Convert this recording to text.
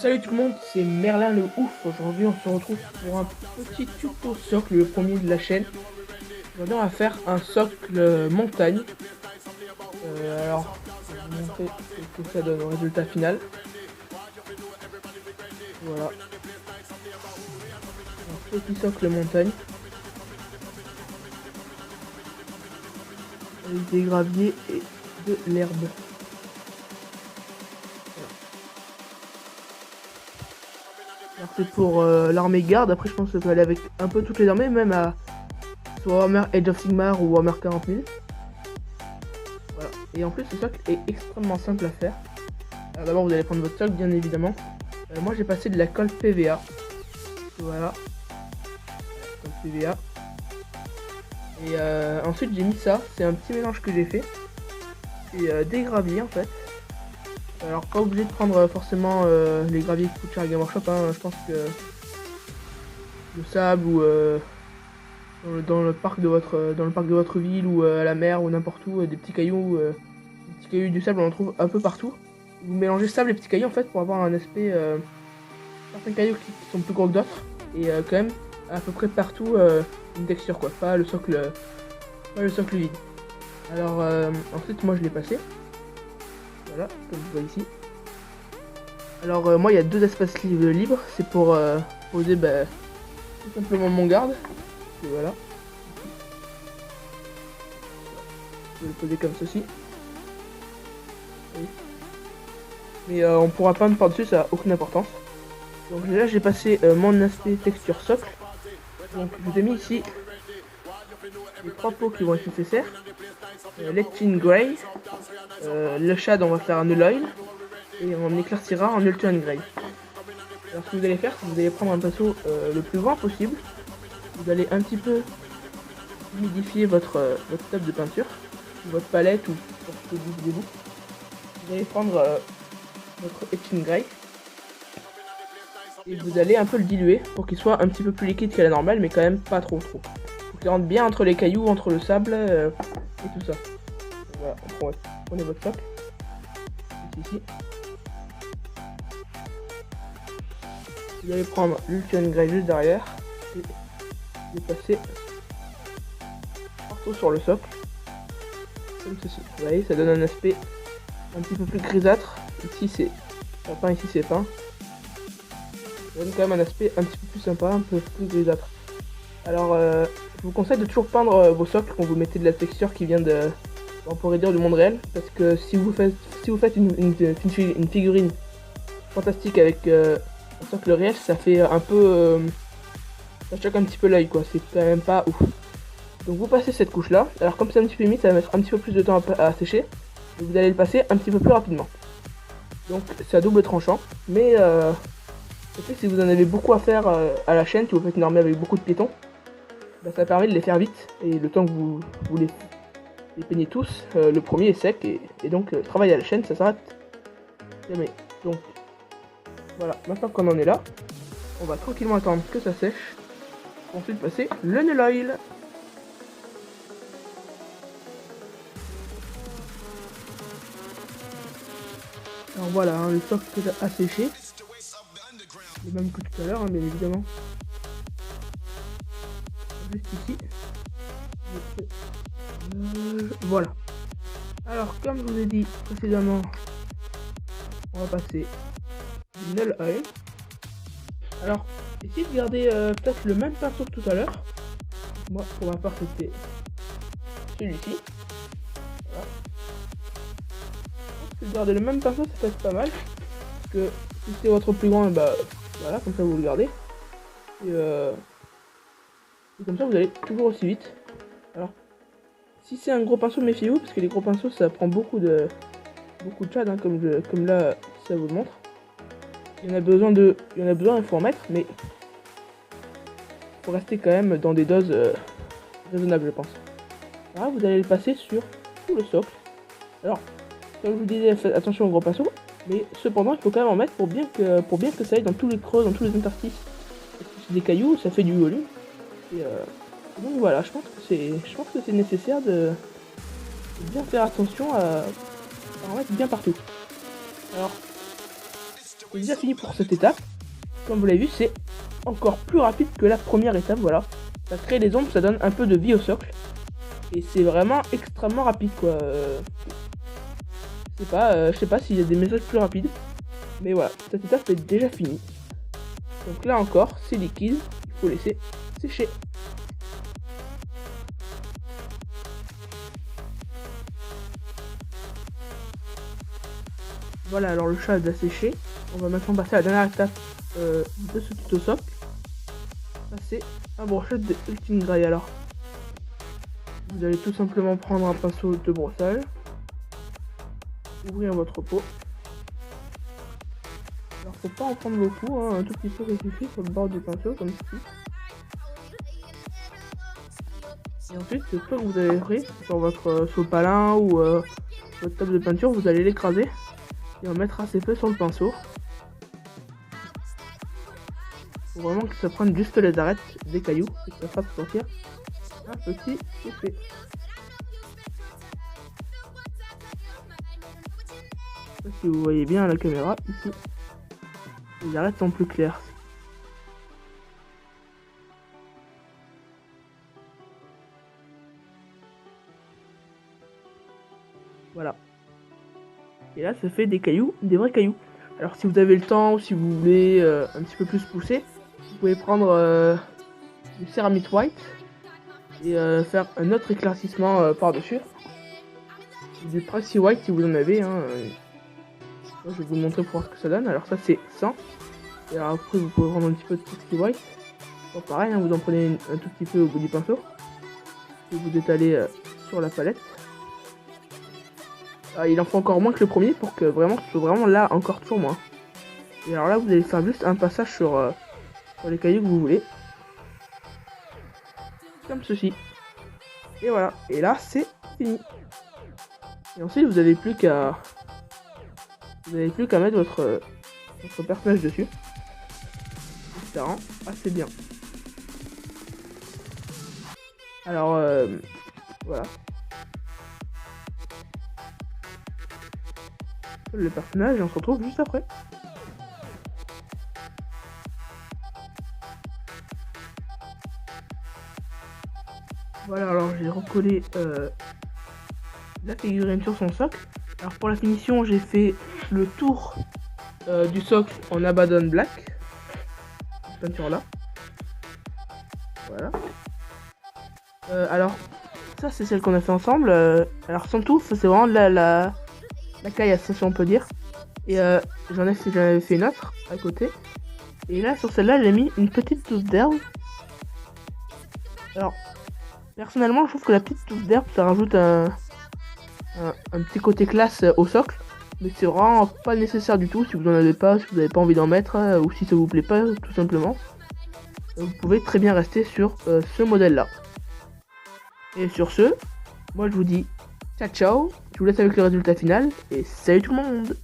Salut tout le monde, c'est Merlin le ouf. Aujourd'hui on se retrouve pour un petit tuto socle, le premier de la chaîne. Aujourd'hui on va faire un socle montagne. Alors, je vais vous montrer ce que ça donne au résultat final. Voilà, un petit socle montagne. Avec des graviers et de l'herbe. Alors c'est pour l'armée garde, après je pense que ça peut aller avec un peu toutes les armées, même à soit Warhammer Age of Sigmar ou Warhammer 40 000. Voilà. Et en plus ce socle est extrêmement simple à faire. Alors d'abord vous allez prendre votre socle bien évidemment. Moi j'ai passé de la colle PVA. Voilà. Colle PVA. Et ensuite j'ai mis ça, c'est un petit mélange que j'ai fait. C'est des graviers en fait. Alors pas obligé de prendre forcément les graviers qui coûtent cher à Game Workshop, hein. Je pense que le sable ou dans le parc de votre ville ou à la mer ou n'importe où, des petits cailloux du sable on en trouve un peu partout. Vous mélangez sable et petits cailloux en fait pour avoir un aspect certains cailloux qui sont plus gros que d'autres et quand même à peu près partout une texture quoi, pas le socle vide. Alors ensuite moi je l'ai passé. Voilà, comme vous voyez ici. Alors moi il y a deux espaces libres, c'est pour poser tout simplement mon garde. Et voilà. Je vais le poser comme ceci. Oui. Mais on pourra peindre par-dessus, ça n'a aucune importance. Donc là j'ai passé mon aspect texture socle. Donc je vous ai mis ici les trois pots qui vont être nécessaires. Letting Grey, le shade on va faire un null oil et on éclaircira en Ultron Grey. Alors ce que vous allez faire, c'est que vous allez prendre un pinceau le plus grand possible. Vous allez un petit peu humidifier votre table de peinture, votre palette ou ce que vous voulez. Vous allez prendre votre Etching Grey et vous allez un peu le diluer pour qu'il soit un petit peu plus liquide qu'à la normale, mais quand même pas trop. Pour qu'il rentre bien entre les cailloux, entre le sable et tout ça. Voilà, prenez votre socle. Ici. Vous allez prendre l'Ultron Grey juste derrière et le passer partout sur le socle. Comme ceci. Vous voyez, ça donne un aspect un petit peu plus grisâtre. Ici c'est pas peint, ici c'est peint. Ça donne quand même un aspect un petit peu plus sympa, un peu plus grisâtre. Alors je vous conseille de toujours peindre vos socles quand vous mettez de la texture qui vient de, on pourrait dire, du monde réel, parce que si vous faites une figurine fantastique avec un socle réel, ça fait un peu ça choque un petit peu l'œil quoi, c'est quand même pas ouf. Donc vous passez cette couche là, alors comme c'est un petit peu humide, ça va mettre un petit peu plus de temps à sécher, et vous allez le passer un petit peu plus rapidement. Donc c'est à double tranchant, mais si vous en avez beaucoup à faire à la chaîne, si vous faites une armée avec beaucoup de piétons, ça permet de les faire vite, et le temps que vous les peignez tous, le premier est sec, et donc le travail à la chaîne ça s'arrête jamais. Donc voilà, maintenant qu'on en est là, on va tranquillement attendre que ça sèche, pour ensuite passer le null oil. Alors voilà, hein, le socle a séché, le même que tout à l'heure, hein, bien évidemment. Juste ici. Voilà. Alors, comme je vous ai dit précédemment, on va passer du null oil. Alors, essayez de garder peut-être le même pinceau que tout à l'heure. Moi, pour ma part, c'était celui-ci. Voilà. Je pense que garder le même pinceau, ça peut être pas mal. Parce que si c'est votre plus grand, bah voilà, comme ça vous le gardez. Et comme ça, vous allez toujours aussi vite. Alors, si c'est un gros pinceau, méfiez-vous, parce que les gros pinceaux, ça prend beaucoup de shade, hein, comme là, ça vous le montre. Il y en a besoin, il faut en mettre, mais il faut rester quand même dans des doses raisonnables, je pense. Voilà, vous allez le passer sur tout le socle. Alors, comme je vous disais, faites attention aux gros pinceaux, mais cependant, il faut quand même en mettre pour bien que ça aille dans tous les creux, dans tous les interstices. Parce que c'est des cailloux, ça fait du volume. Et donc voilà, je pense que c'est nécessaire de bien faire attention à en mettre bien partout. Alors, c'est déjà fini pour cette étape. Comme vous l'avez vu, c'est encore plus rapide que la première étape, voilà. Ça crée des ombres, ça donne un peu de vie au socle. Et c'est vraiment extrêmement rapide, quoi. Je sais pas s'il y a des méthodes plus rapides. Mais voilà, cette étape est déjà finie. Donc là encore, c'est liquide, il faut laisser sécher. Voilà, alors le chat a déjà séché. On va maintenant passer à la dernière étape de ce tuto socle. Ça c'est un brochette de Ultimate Grey. Alors, vous allez tout simplement prendre un pinceau de brossage, ouvrir votre pot. Alors faut pas en prendre beaucoup, hein, un tout petit peu ça suffit sur le bord du pinceau comme ceci. Et ensuite, le pot que vous avez pris sur votre sopalin ou votre table de peinture, vous allez l'écraser et en mettre assez peu sur le pinceau. Faut vraiment que ça prenne juste les arêtes des cailloux et que ça fasse sortir un petit effet. Je sais pas si vous voyez bien à la caméra ici, les arêtes sont plus claires. Voilà. Et là, ça fait des cailloux, des vrais cailloux. Alors si vous avez le temps ou si vous voulez un petit peu plus pousser, vous pouvez prendre du céramite white et faire un autre éclaircissement par-dessus. Du Praxi White si vous en avez. Hein, je vais vous le montrer pour voir ce que ça donne. Alors ça c'est 100. Et alors après vous pouvez prendre un petit peu de Praxi White. Bon, pareil, hein, vous en prenez un tout petit peu au bout du pinceau. Et vous étalez sur la palette. Il en faut encore moins que le premier pour que vraiment ce soit vraiment là encore toujours moins. Et alors là vous allez faire juste un passage sur les cailloux que vous voulez. Comme ceci. Et voilà. Et là c'est fini. Et ensuite vous n'avez plus qu'à mettre votre personnage dessus. Ça rend assez bien. Alors voilà. Le personnage et on se retrouve juste après. Voilà, alors j'ai recollé la figurine sur son socle. Alors pour la finition, j'ai fait le tour du socle en Abaddon Black. Cette peinture là. Voilà. Alors, ça c'est celle qu'on a fait ensemble. Alors sans tout, c'est vraiment la caillasse, si on peut dire. Et j'en avais fait une autre à côté. Et là, sur celle-là, j'ai mis une petite touffe d'herbe. Alors, personnellement, je trouve que la petite touffe d'herbe, ça rajoute un petit côté classe au socle. Mais c'est vraiment pas nécessaire du tout si vous en avez pas, si vous n'avez pas envie d'en mettre, ou si ça vous plaît pas, tout simplement. Vous pouvez très bien rester sur ce modèle-là. Et sur ce, moi je vous dis ciao ciao, je vous laisse avec le résultat final, et salut tout le monde!